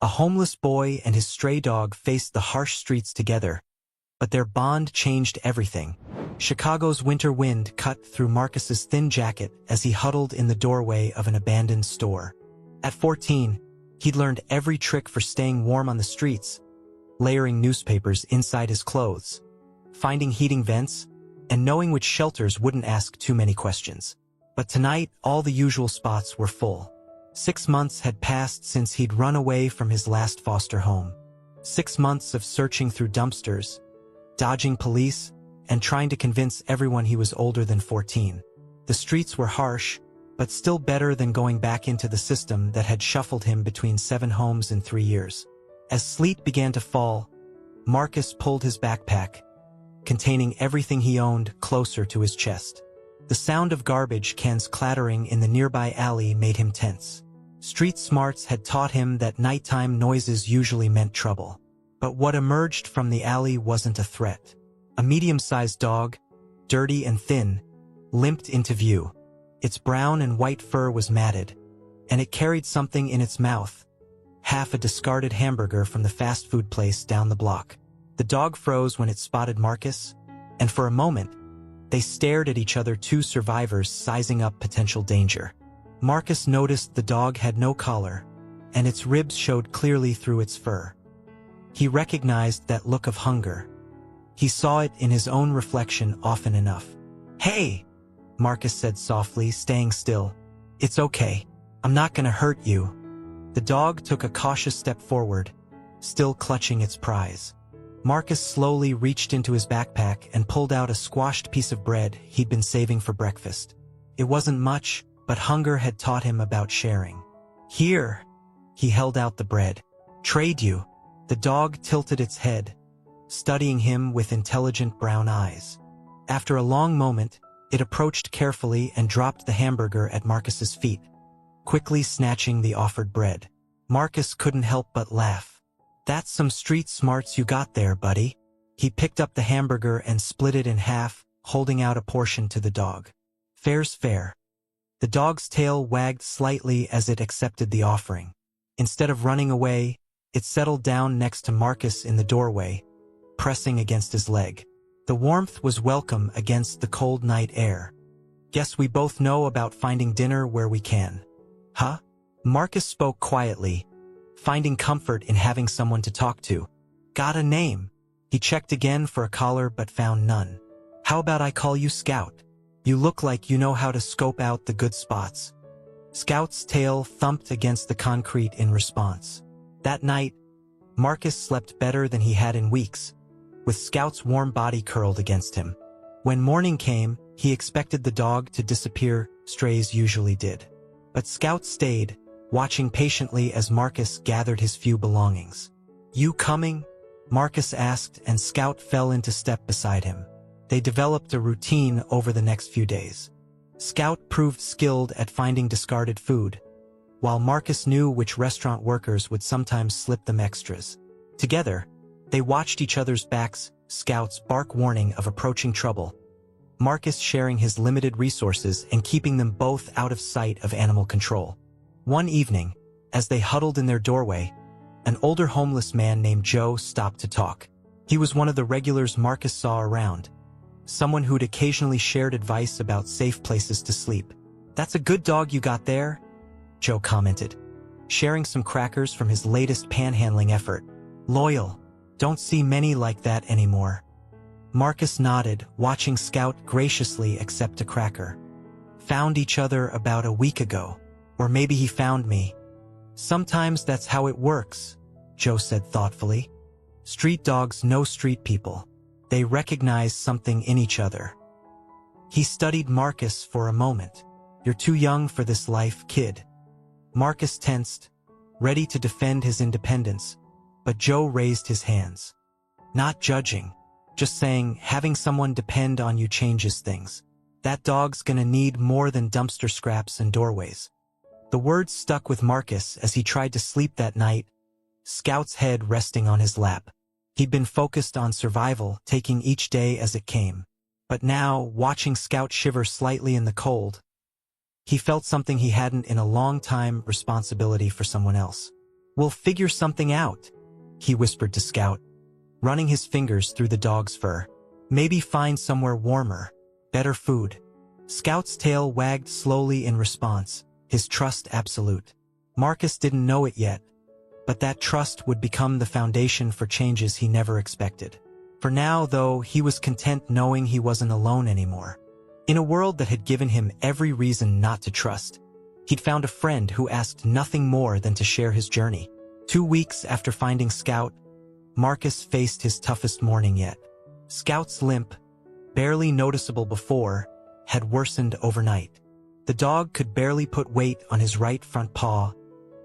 A homeless boy and his stray dog faced the harsh streets together, but their bond changed everything. Chicago's winter wind cut through Marcus's thin jacket as he huddled in the doorway of an abandoned store. At 14, he'd learned every trick for staying warm on the streets, layering newspapers inside his clothes, finding heating vents, and knowing which shelters wouldn't ask too many questions. But tonight, all the usual spots were full. 6 months had passed since he'd run away from his last foster home. 6 months of searching through dumpsters, dodging police, and trying to convince everyone he was older than 14. The streets were harsh, but still better than going back into the system that had shuffled him between 7 homes in 3 years. As sleet began to fall, Marcus pulled his backpack, containing everything he owned, closer to his chest. The sound of garbage cans clattering in the nearby alley made him tense. Street smarts had taught him that nighttime noises usually meant trouble. But what emerged from the alley wasn't a threat. A medium-sized dog, dirty and thin, limped into view. Its brown and white fur was matted, and it carried something in its mouth, half a discarded hamburger from the fast food place down the block. The dog froze when it spotted Marcus, and for a moment, they stared at each other, two survivors sizing up potential danger. Marcus noticed the dog had no collar, and its ribs showed clearly through its fur. He recognized that look of hunger. He saw it in his own reflection often enough. "Hey," Marcus said softly, staying still. "It's okay. I'm not gonna hurt you." The dog took a cautious step forward, still clutching its prize. Marcus slowly reached into his backpack and pulled out a squashed piece of bread he'd been saving for breakfast. It wasn't much, but hunger had taught him about sharing. "Here." He held out the bread. "Trade you." The dog tilted its head, studying him with intelligent brown eyes. After a long moment, it approached carefully and dropped the hamburger at Marcus's feet, quickly snatching the offered bread. Marcus couldn't help but laugh. "That's some street smarts you got there, buddy." He picked up the hamburger and split it in half, holding out a portion to the dog. "Fair's fair." The dog's tail wagged slightly as it accepted the offering. Instead of running away, it settled down next to Marcus in the doorway, pressing against his leg. The warmth was welcome against the cold night air. "Guess we both know about finding dinner where we can." "Huh?" Marcus spoke quietly, finding comfort in having someone to talk to. "Got a name?" He checked again for a collar but found none. "How about I call you Scout? You look like you know how to scope out the good spots." Scout's tail thumped against the concrete in response. That night, Marcus slept better than he had in weeks, with Scout's warm body curled against him. When morning came, he expected the dog to disappear, strays usually did. But Scout stayed, watching patiently as Marcus gathered his few belongings. "You coming?" Marcus asked, and Scout fell into step beside him. They developed a routine over the next few days. Scout proved skilled at finding discarded food, while Marcus knew which restaurant workers would sometimes slip them extras. Together, they watched each other's backs, Scout's bark warning of approaching trouble, Marcus sharing his limited resources and keeping them both out of sight of animal control. One evening, as they huddled in their doorway, an older homeless man named Joe stopped to talk. He was one of the regulars Marcus saw around, someone who'd occasionally shared advice about safe places to sleep. "That's a good dog you got there," Joe commented, sharing some crackers from his latest panhandling effort. "Loyal. Don't see many like that anymore." Marcus nodded, watching Scout graciously accept a cracker. "Found each other about a week ago. Or maybe he found me." "Sometimes that's how it works," Joe said thoughtfully. "Street dogs know street people. They recognize something in each other." He studied Marcus for a moment. "You're too young for this life, kid." Marcus tensed, ready to defend his independence, but Joe raised his hands. "Not judging, just saying having someone depend on you changes things. That dog's gonna need more than dumpster scraps and doorways." The words stuck with Marcus as he tried to sleep that night, Scout's head resting on his lap. He'd been focused on survival, taking each day as it came. But now, watching Scout shiver slightly in the cold, he felt something he hadn't in a long time: responsibility for someone else. "We'll figure something out," he whispered to Scout, running his fingers through the dog's fur. "Maybe find somewhere warmer, better food." Scout's tail wagged slowly in response, his trust absolute. Marcus didn't know it yet, but that trust would become the foundation for changes he never expected. For now, though, he was content knowing he wasn't alone anymore. In a world that had given him every reason not to trust, he'd found a friend who asked nothing more than to share his journey. 2 weeks after finding Scout, Marcus faced his toughest morning yet. Scout's limp, barely noticeable before, had worsened overnight. The dog could barely put weight on his right front paw,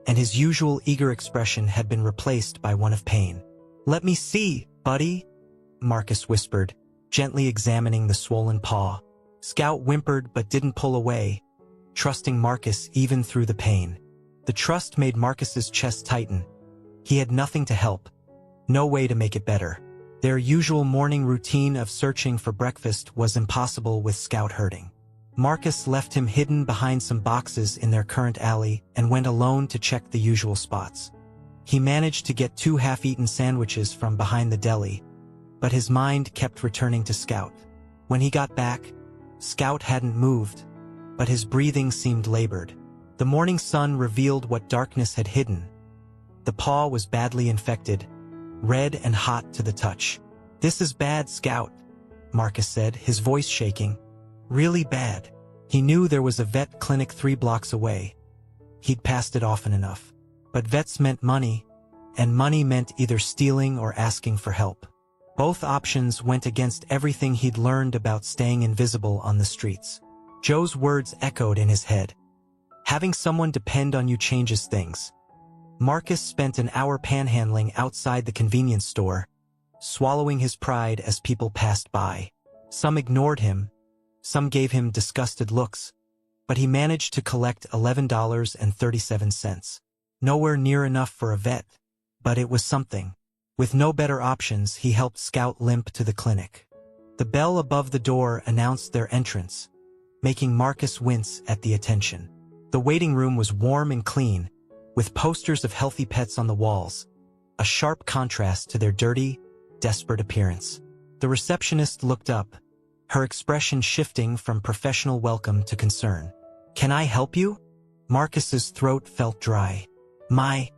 and his usual eager expression had been replaced by one of pain. "Let me see, buddy," Marcus whispered, gently examining the swollen paw. Scout whimpered but didn't pull away, trusting Marcus even through the pain. The trust made Marcus's chest tighten. He had nothing to help, no way to make it better. Their usual morning routine of searching for breakfast was impossible with Scout hurting. Marcus left him hidden behind some boxes in their current alley and went alone to check the usual spots. He managed to get 2 half-eaten sandwiches from behind the deli, but his mind kept returning to Scout. When he got back, Scout hadn't moved, but his breathing seemed labored. The morning sun revealed what darkness had hidden. The paw was badly infected, red and hot to the touch. "This is bad, Scout," Marcus said, his voice shaking. "Really bad." He knew there was a vet clinic 3 blocks away. He'd passed it often enough. But vets meant money, and money meant either stealing or asking for help. Both options went against everything he'd learned about staying invisible on the streets. Joe's words echoed in his head. Having someone depend on you changes things. Marcus spent an hour panhandling outside the convenience store, swallowing his pride as people passed by. Some ignored him, some gave him disgusted looks, but he managed to collect $11.37. Nowhere near enough for a vet, but it was something. With no better options, he helped Scout limp to the clinic. The bell above the door announced their entrance, making Marcus wince at the attention. The waiting room was warm and clean, with posters of healthy pets on the walls, a sharp contrast to their dirty, desperate appearance. The receptionist looked up, her expression shifting from professional welcome to concern. "Can I help you?" Marcus's throat felt dry. My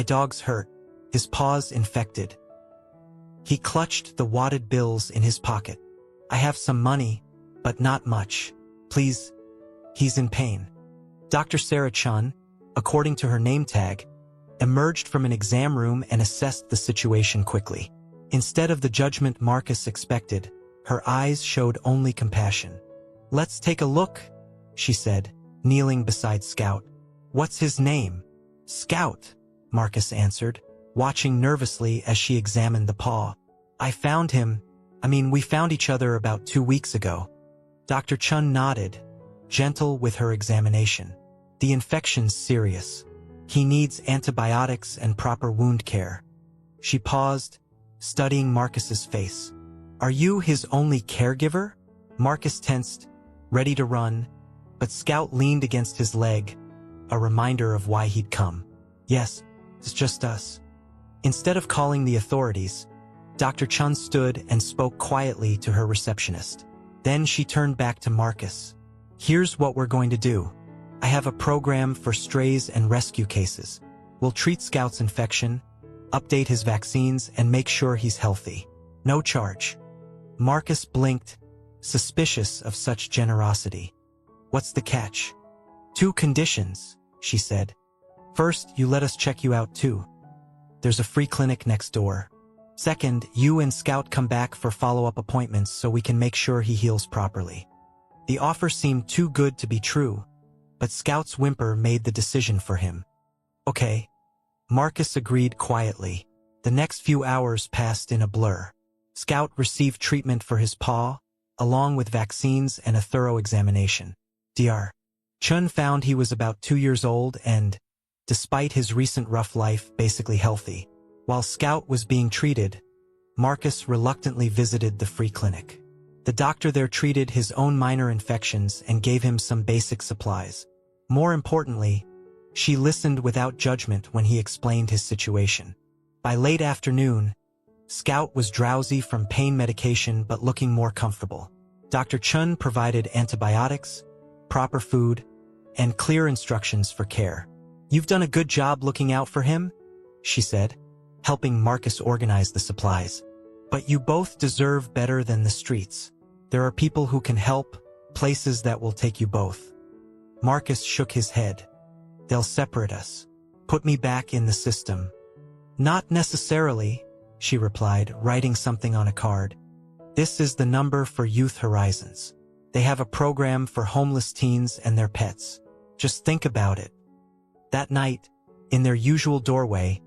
dog's hurt, his paws infected." He clutched the wadded bills in his pocket. "I have some money, but not much. Please, he's in pain." Dr. Sarah Chun, according to her name tag, emerged from an exam room and assessed the situation quickly. Instead of the judgment Marcus expected, her eyes showed only compassion. "Let's take a look," she said, kneeling beside Scout. "What's his name?" "Scout," Marcus answered, watching nervously as she examined the paw. We found each other about 2 weeks ago." Dr. Chun nodded, gentle with her examination. "The infection's serious. He needs antibiotics and proper wound care." She paused, studying Marcus's face. "Are you his only caregiver?" Marcus tensed, ready to run, but Scout leaned against his leg, a reminder of why he'd come. "Yes, it's just us." Instead of calling the authorities, Dr. Chun stood and spoke quietly to her receptionist. Then she turned back to Marcus. "Here's what we're going to do. I have a program for strays and rescue cases. We'll treat Scout's infection, update his vaccines, and make sure he's healthy. No charge." Marcus blinked, suspicious of such generosity. "What's the catch?" "2 conditions," she said. "First, you let us check you out too. There's a free clinic next door. Second, you and Scout come back for follow-up appointments so we can make sure he heals properly." The offer seemed too good to be true, but Scout's whimper made the decision for him. "Okay." Marcus agreed quietly. The next few hours passed in a blur. Scout received treatment for his paw, along with vaccines and a thorough examination. Dr. Chun found he was about 2 years old and, despite his recent rough life, basically healthy. While Scout was being treated, Marcus reluctantly visited the free clinic. The doctor there treated his own minor infections and gave him some basic supplies. More importantly, She listened without judgment when he explained his situation. By late afternoon, Scout was drowsy from pain medication but looking more comfortable. Dr. Chun provided antibiotics, proper food, and clear instructions for care. "You've done a good job looking out for him," she said, helping Marcus organize the supplies. "But you both deserve better than the streets. There are people who can help, places that will take you both." Marcus shook his head. "They'll separate us. Put me back in the system." "Not necessarily," she replied, writing something on a card. "This is the number for Youth Horizons. They have a program for homeless teens and their pets. Just think about it." That night, in their usual doorway,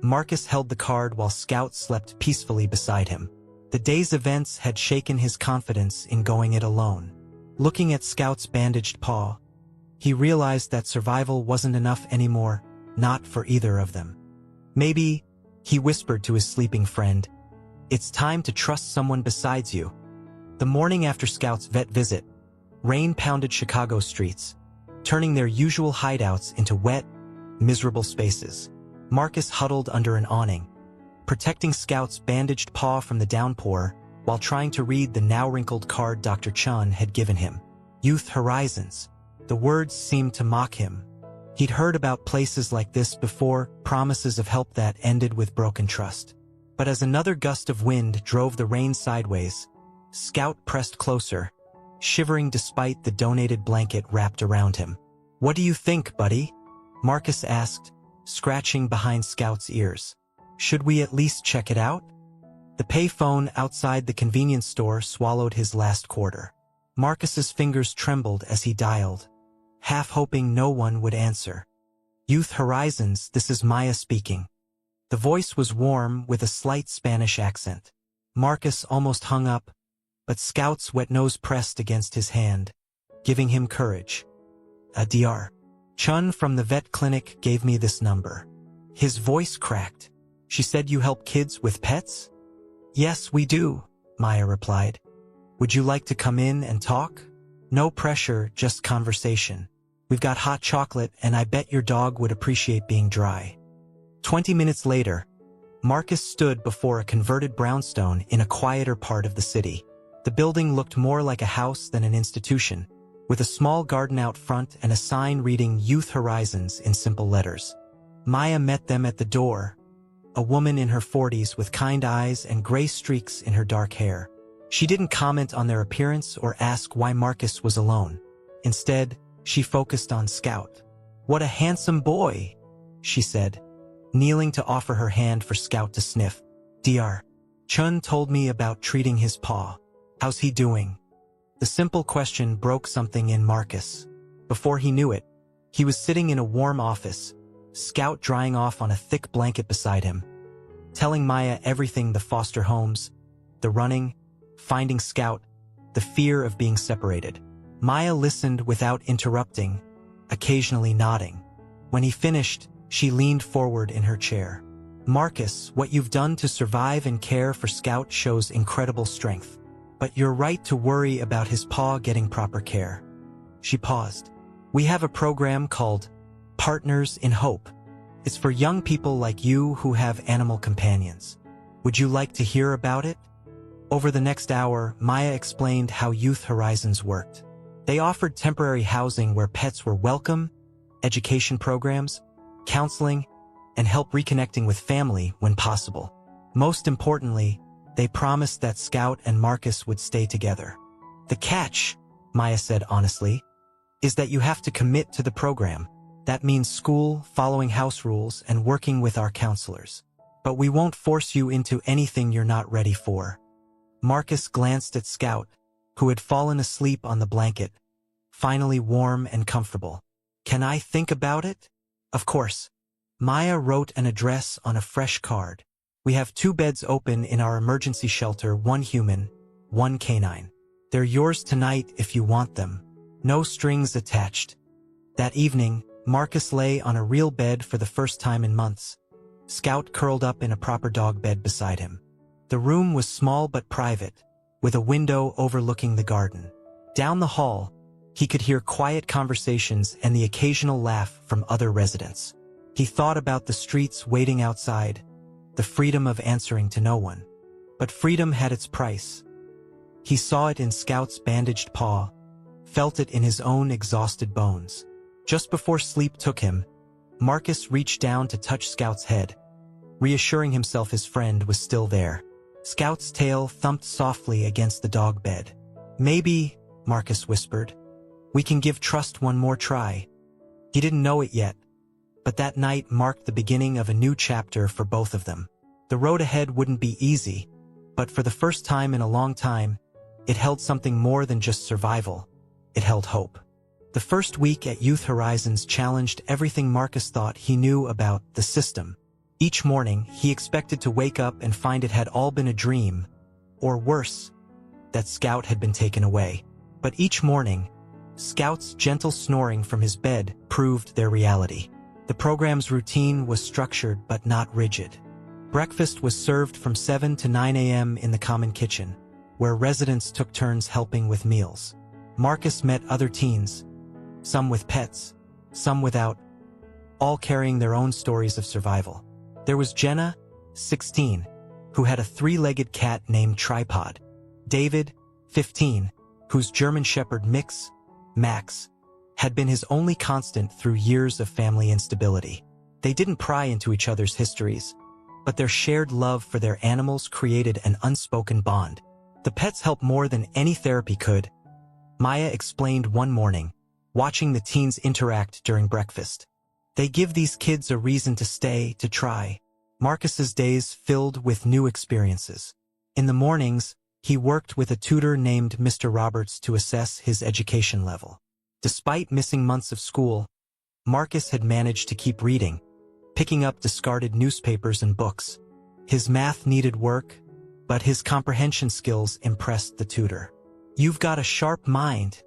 Marcus held the card while Scout slept peacefully beside him. The day's events had shaken his confidence in going it alone. Looking at Scout's bandaged paw, he realized that survival wasn't enough anymore, not for either of them. "Maybe," he whispered to his sleeping friend, "it's time to trust someone besides you." The morning after Scout's vet visit, rain pounded Chicago streets, turning their usual hideouts into wet, miserable spaces. Marcus huddled under an awning, protecting Scout's bandaged paw from the downpour while trying to read the now-wrinkled card Dr. Chun had given him. Youth Horizons. The words seemed to mock him. He'd heard about places like this before, promises of help that ended with broken trust. But as another gust of wind drove the rain sideways, Scout pressed closer, shivering despite the donated blanket wrapped around him. "What do you think, buddy?" Marcus asked, scratching behind Scout's ears. "Should we at least check it out?" The payphone outside the convenience store swallowed his last quarter. Marcus's fingers trembled as he dialed, half hoping no one would answer. "Youth Horizons, this is Maya speaking." The voice was warm with a slight Spanish accent. Marcus almost hung up, but Scout's wet nose pressed against his hand, giving him courage. "Dr. Chun from the vet clinic gave me this number." His voice cracked. "She said you help kids with pets?" "Yes, we do," Maya replied. "Would you like to come in and talk? No pressure, just conversation. We've got hot chocolate and I bet your dog would appreciate being dry." 20 minutes later, Marcus stood before a converted brownstone in a quieter part of the city. The building looked more like a house than an institution, with a small garden out front and a sign reading Youth Horizons in simple letters. Maya met them at the door, a woman in her 40s with kind eyes and gray streaks in her dark hair. She didn't comment on their appearance or ask why Marcus was alone. Instead, she focused on Scout. "What a handsome boy," she said, kneeling to offer her hand for Scout to sniff. "Dr. Chun told me about treating his paw. How's he doing?" The simple question broke something in Marcus. Before he knew it, he was sitting in a warm office, Scout drying off on a thick blanket beside him, telling Maya everything: the foster homes, the running, finding Scout, the fear of being separated. Maya listened without interrupting, occasionally nodding. When he finished, she leaned forward in her chair. "Marcus, what you've done to survive and care for Scout shows incredible strength. But you're right to worry about his paw getting proper care." She paused. "We have a program called Partners in Hope. It's for young people like you who have animal companions. Would you like to hear about it?" Over the next hour, Maya explained how Youth Horizons worked. They offered temporary housing where pets were welcome, education programs, counseling, and help reconnecting with family when possible. Most importantly, they promised that Scout and Marcus would stay together. "The catch," Maya said honestly, "is that you have to commit to the program. That means school, following house rules, and working with our counselors. But we won't force you into anything you're not ready for." Marcus glanced at Scout, who had fallen asleep on the blanket, finally warm and comfortable. "Can I think about it?" "Of course." Maya wrote an address on a fresh card. "We have 2 beds open in our emergency shelter, 1 human, 1 canine. They're yours tonight if you want them. No strings attached." That evening, Marcus lay on a real bed for the first time in months. Scout curled up in a proper dog bed beside him. The room was small but private, with a window overlooking the garden. Down the hall, He could hear quiet conversations and the occasional laugh from other residents. He thought about the streets waiting outside, the freedom of answering to no one. But freedom had its price. He saw it in Scout's bandaged paw, felt it in his own exhausted bones. Just before sleep took him, Marcus reached down to touch Scout's head, reassuring himself his friend was still there. Scout's tail thumped softly against the dog bed. "Maybe," Marcus whispered, "we can give Trust one more try." He didn't know it yet, but that night marked the beginning of a new chapter for both of them. The road ahead wouldn't be easy, but for the first time in a long time, it held something more than just survival. It held hope. The first week at Youth Horizons challenged everything Marcus thought he knew about the system. Each morning, he expected to wake up and find it had all been a dream, or worse, that Scout had been taken away. But each morning, Scout's gentle snoring from his bed proved their reality. The program's routine was structured but not rigid. Breakfast was served from 7 to 9 a.m. in the common kitchen, where residents took turns helping with meals. Marcus met other teens, some with pets, some without, all carrying their own stories of survival. There was Jenna, 16, who had a three-legged cat named Tripod. David, 15, whose German Shepherd mix, Max, had been his only constant through years of family instability. They didn't pry into each other's histories, but their shared love for their animals created an unspoken bond. The pets helped more than any therapy could, Maya explained one morning, watching the teens interact during breakfast. They give these kids a reason to stay, to try. Marcus's days filled with new experiences. In the mornings, he worked with a tutor named Mr. Roberts to assess his education level. Despite missing months of school, Marcus had managed to keep reading, picking up discarded newspapers and books. His math needed work, but his comprehension skills impressed the tutor. "You've got a sharp mind,"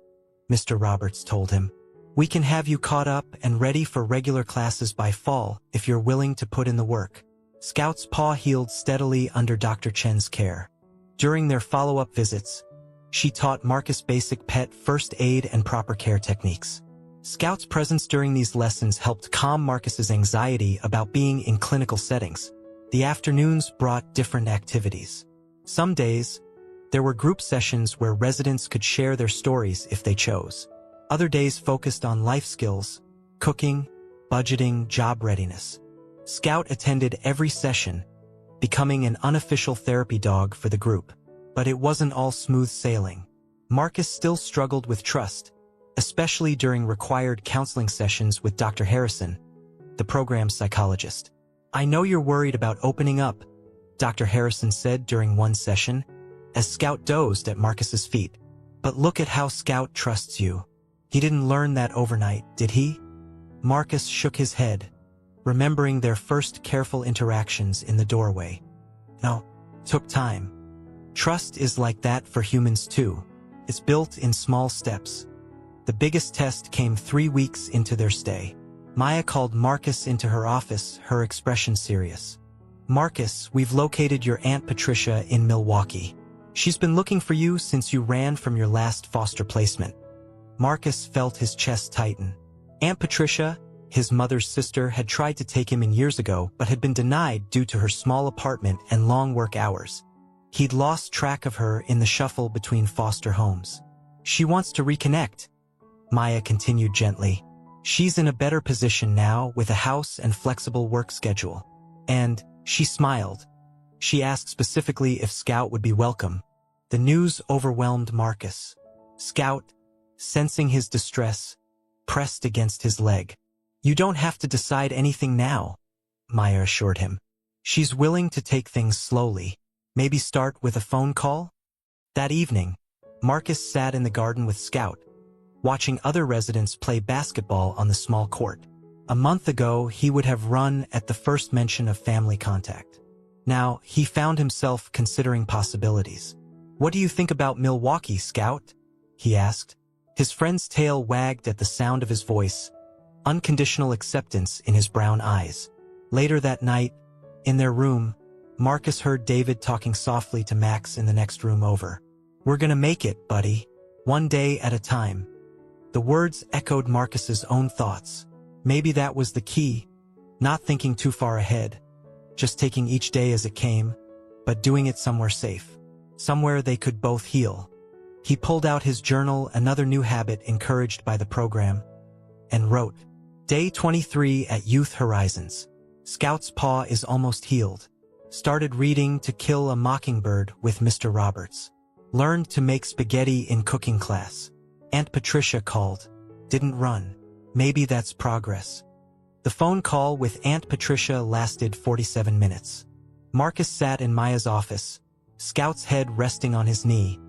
Mr. Roberts told him. "We can have you caught up and ready for regular classes by fall if you're willing to put in the work." Scout's paw healed steadily under Dr. Chen's care. During their follow-up visits, she taught Marcus basic pet first aid and proper care techniques. Scout's presence during these lessons helped calm Marcus's anxiety about being in clinical settings. The afternoons brought different activities. Some days, there were group sessions where residents could share their stories if they chose. Other days focused on life skills, cooking, budgeting, job readiness. Scout attended every session, becoming an unofficial therapy dog for the group. But it wasn't all smooth sailing. Marcus still struggled with trust, especially during required counseling sessions with Dr. Harrison, the program's psychologist. "I know you're worried about opening up," Dr. Harrison said during one session, as Scout dozed at Marcus's feet. "But look at how Scout trusts you. He didn't learn that overnight, did he?" Marcus shook his head, remembering their first careful interactions in the doorway. "No, it took time. Trust is like that for humans too. It's built in small steps." The biggest test came 3 weeks into their stay. Maya called Marcus into her office, her expression serious. "Marcus, we've located your Aunt Patricia in Milwaukee. She's been looking for you since you ran from your last foster placement." Marcus felt his chest tighten. Aunt Patricia, his mother's sister, had tried to take him in years ago but had been denied due to her small apartment and long work hours. He'd lost track of her in the shuffle between foster homes. "She wants to reconnect," Maya continued gently. "She's in a better position now with a house and flexible work schedule." And she smiled. She asked specifically if Scout would be welcome. The news overwhelmed Marcus. Scout, sensing his distress, pressed against his leg. "You don't have to decide anything now," Maya assured him. "She's willing to take things slowly. Maybe start with a phone call?" That evening, Marcus sat in the garden with Scout, watching other residents play basketball on the small court. A month ago, he would have run at the first mention of family contact. Now, he found himself considering possibilities. "What do you think about Milwaukee, Scout?" he asked. His friend's tail wagged at the sound of his voice, unconditional acceptance in his brown eyes. Later that night, in their room, Marcus heard David talking softly to Max in the next room over. "We're gonna make it, buddy. One day at a time." The words echoed Marcus's own thoughts. Maybe that was the key, not thinking too far ahead, just taking each day as it came, but doing it somewhere safe, somewhere they could both heal. He pulled out his journal, another new habit encouraged by the program, and wrote, Day 23 at Youth Horizons. Scout's paw is almost healed. Started reading To Kill a Mockingbird with Mr. Roberts. Learned to make spaghetti in cooking class. Aunt Patricia called. Didn't run. Maybe that's progress. The phone call with Aunt Patricia lasted 47 minutes. Marcus sat in Maya's office, Scout's head resting on his knee,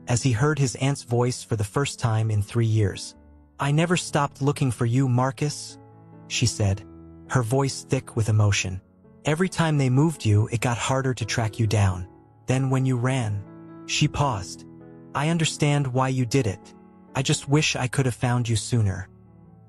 as he heard his aunt's voice for the first time in 3 years. I never stopped looking for you, Marcus, she said, her voice thick with emotion. Every time they moved you, it got harder to track you down. Then when you ran, she paused. I understand why you did it. I just wish I could have found you sooner.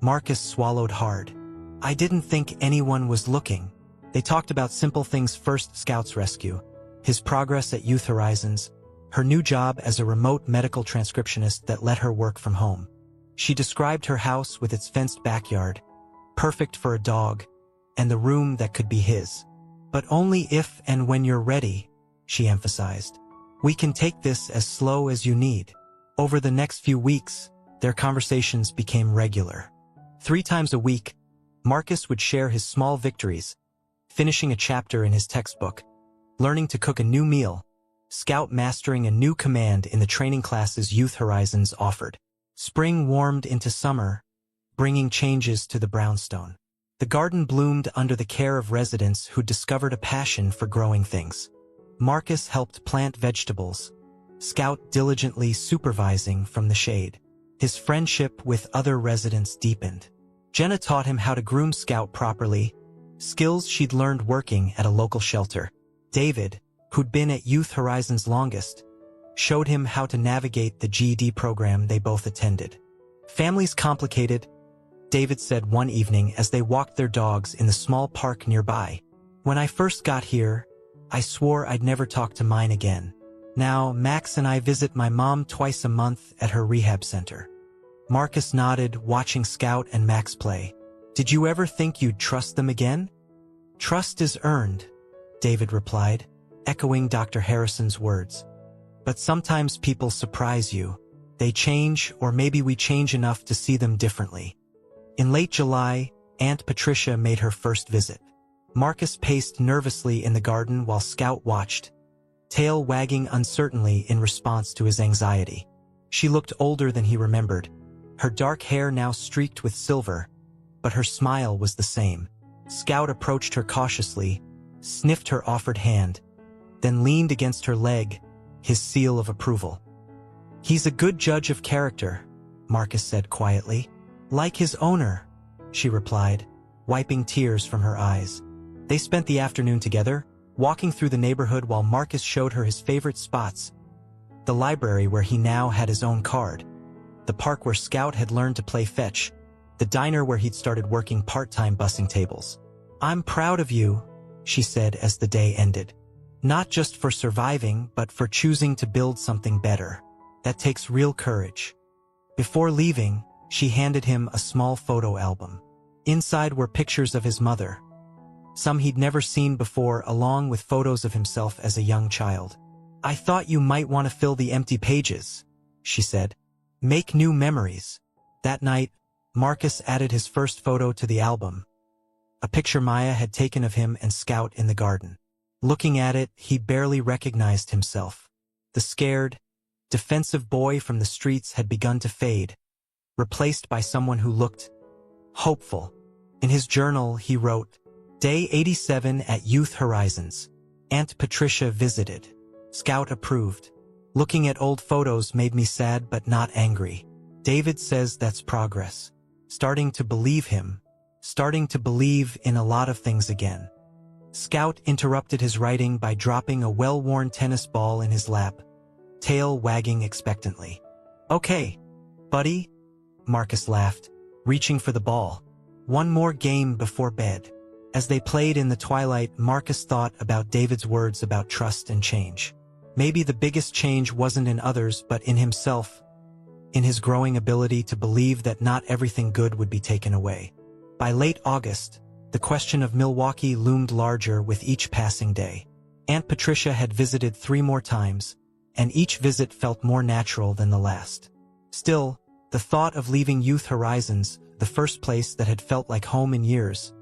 Marcus swallowed hard. I didn't think anyone was looking. They talked about simple things first: Scout's rescue, his progress at Youth Horizons, her new job as a remote medical transcriptionist that let her work from home. She described her house with its fenced backyard, perfect for a dog, and the room that could be his. But only if and when you're ready, she emphasized. We can take this as slow as you need. Over the next few weeks, their conversations became regular. 3 times a week, Marcus would share his small victories, finishing a chapter in his textbook, learning to cook a new meal, Scout mastering a new command in the training classes Youth Horizons offered. Spring warmed into summer, bringing changes to the brownstone. The garden bloomed under the care of residents who discovered a passion for growing things. Marcus helped plant vegetables, Scout diligently supervising from the shade. His friendship with other residents deepened. Jenna taught him how to groom Scout properly, skills she'd learned working at a local shelter. David, who'd been at Youth Horizons longest, showed him how to navigate the GED program they both attended. Family's complicated, David said one evening as they walked their dogs in the small park nearby. When I first got here, I swore I'd never talk to mine again. Now, Max and I visit my mom twice a month at her rehab center. Marcus nodded, watching Scout and Max play. Did you ever think you'd trust them again? Trust is earned, David replied, echoing Dr. Harrison's words. But sometimes people surprise you. They change, or maybe we change enough to see them differently. In late July, Aunt Patricia made her first visit. Marcus paced nervously in the garden while Scout watched, tail wagging uncertainly in response to his anxiety. She looked older than he remembered, her dark hair now streaked with silver, but her smile was the same. Scout approached her cautiously, sniffed her offered hand, then leaned against her leg, his seal of approval. He's a good judge of character, Marcus said quietly. Like his owner, she replied, wiping tears from her eyes. They spent the afternoon together, walking through the neighborhood while Marcus showed her his favorite spots. The library where he now had his own card, the park where Scout had learned to play fetch, the diner where he'd started working part-time bussing tables. I'm proud of you, she said as the day ended. Not just for surviving, but for choosing to build something better. That takes real courage. Before leaving, she handed him a small photo album. Inside were pictures of his mother, some he'd never seen before, along with photos of himself as a young child. I thought you might want to fill the empty pages, she said. Make new memories. That night, Marcus added his first photo to the album, a picture Maya had taken of him and Scout in the garden. Looking at it, he barely recognized himself. The scared, defensive boy from the streets had begun to fade, replaced by someone who looked hopeful. In his journal, he wrote, Day 87 at Youth Horizons. Aunt Patricia visited. Scout approved. Looking at old photos made me sad but not angry. David says that's progress. Starting to believe him. Starting to believe in a lot of things again. Scout interrupted his writing by dropping a well-worn tennis ball in his lap, tail wagging expectantly. Okay, buddy, Marcus laughed, reaching for the ball. One more game before bed. As they played in the twilight, Marcus thought about David's words about trust and change. Maybe the biggest change wasn't in others but in himself. in his growing ability to believe that not everything good would be taken away. By late August, the question of Milwaukee loomed larger with each passing day. Aunt Patricia had visited 3 more times, and each visit felt more natural than the last. Still, the thought of leaving Youth Horizons, the first place that had felt like home in years,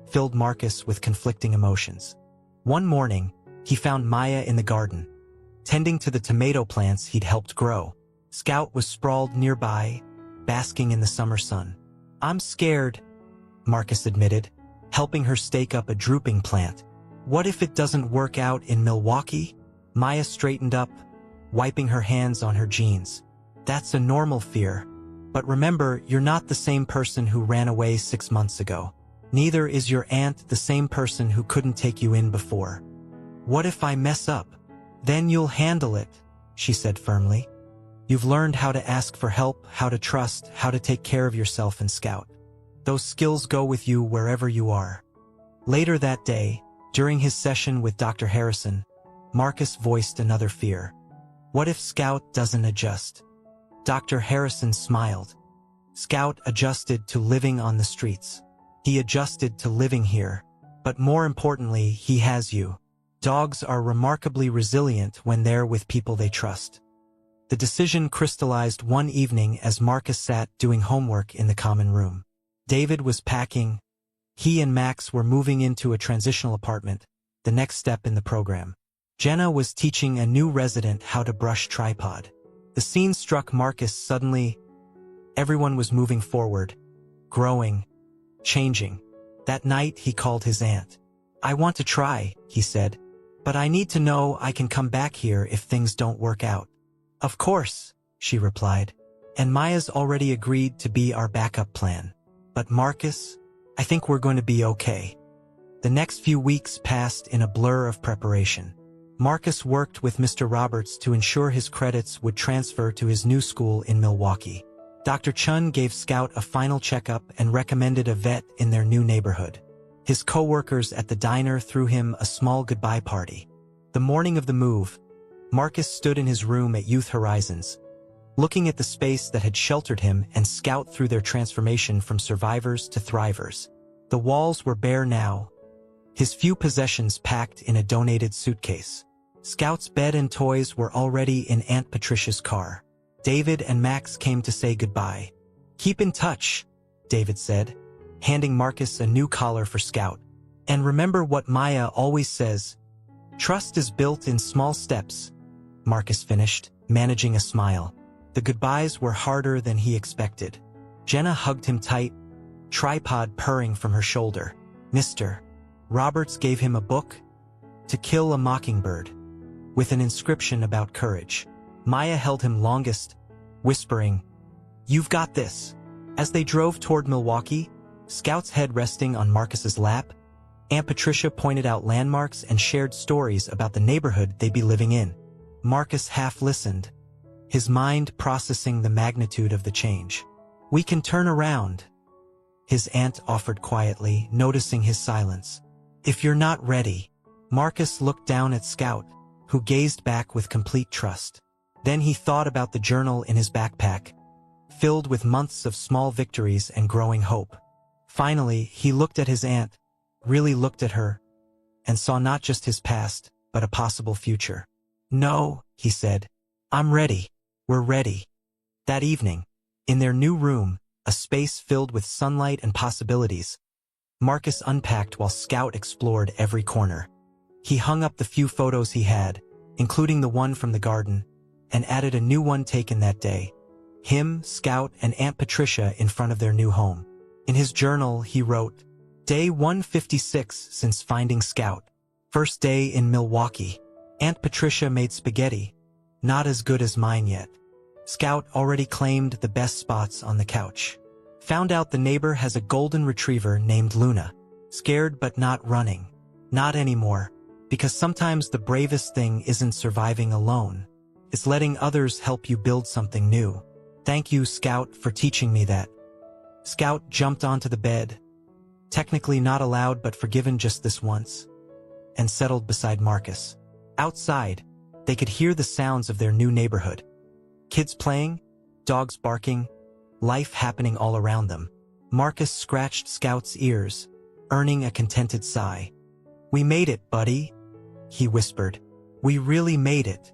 filled Marcus with conflicting emotions. One morning, he found Maya in the garden, tending to the tomato plants he'd helped grow. Scout was sprawled nearby, basking in the summer sun. "I'm scared," Marcus admitted, helping her stake up a drooping plant. "What if it doesn't work out in Milwaukee?" Maya straightened up, wiping her hands on her jeans. "That's a normal fear. But remember, you're not the same person who ran away 6 months ago. Neither is your aunt the same person who couldn't take you in before. What if I mess up? Then you'll handle it," she said firmly. "You've learned how to ask for help, how to trust, how to take care of yourself and Scout. Those skills go with you wherever you are." Later that day, during his session with Dr. Harrison, Marcus voiced another fear. What if Scout doesn't adjust? Dr. Harrison smiled. Scout adjusted to living on the streets. He adjusted to living here. But more importantly, he has you. Dogs are remarkably resilient when they're with people they trust. The decision crystallized one evening as Marcus sat doing homework in the common room. David was packing. He and Max were moving into a transitional apartment, the next step in the program. Jenna was teaching a new resident how to brush tripod. The scene struck Marcus suddenly. Everyone was moving forward, growing, changing. That night he called his aunt. "I want to try," he said, "but I need to know I can come back here if things don't work out." "Of course," she replied, "and Maya's already agreed to be our backup plan. But Marcus, I think we're going to be okay." The next few weeks passed in a blur of preparation. Marcus worked with Mr. Roberts to ensure his credits would transfer to his new school in Milwaukee. Dr. Chun gave Scout a final checkup and recommended a vet in their new neighborhood. His co-workers at the diner threw him a small goodbye party. The morning of the move, Marcus stood in his room at Youth Horizons, looking at the space that had sheltered him and Scout through their transformation from survivors to thrivers. The walls were bare now, his few possessions packed in a donated suitcase. Scout's bed and toys were already in Aunt Patricia's car. David and Max came to say goodbye. "Keep in touch," David said, handing Marcus a new collar for Scout. "And remember what Maya always says, trust is built in small steps," Marcus finished, managing a smile. The goodbyes were harder than he expected. Jenna hugged him tight, tripod purring from her shoulder. Mr. Roberts gave him a book, To Kill a Mockingbird, with an inscription about courage. Maya held him longest, whispering, "You've got this." As they drove toward Milwaukee, Scout's head resting on Marcus's lap, Aunt Patricia pointed out landmarks and shared stories about the neighborhood they'd be living in. Marcus half listened, his mind processing the magnitude of the change. "We can turn around," his aunt offered quietly, noticing his silence. "If you're not ready." Marcus looked down at Scout, who gazed back with complete trust. Then he thought about the journal in his backpack, filled with months of small victories and growing hope. Finally, he looked at his aunt, really looked at her, and saw not just his past, but a possible future. "No," he said, "I'm ready. We're ready." That evening, in their new room, a space filled with sunlight and possibilities, Marcus unpacked while Scout explored every corner. He hung up the few photos he had, including the one from the garden, and added a new one taken that day. Him, Scout, and Aunt Patricia in front of their new home. In his journal, he wrote, "Day 156 since finding Scout. First day in Milwaukee. Aunt Patricia made spaghetti. Not as good as mine yet. Scout already claimed the best spots on the couch. Found out the neighbor has a golden retriever named Luna. Scared but not running. Not anymore, because sometimes the bravest thing isn't surviving alone. It's letting others help you build something new. Thank you, Scout, for teaching me that." Scout jumped onto the bed, technically not allowed but forgiven just this once, and settled beside Marcus. Outside, they could hear the sounds of their new neighborhood. Kids playing, dogs barking, life happening all around them. Marcus scratched Scout's ears, earning a contented sigh. "We made it, buddy," he whispered. "We really made it."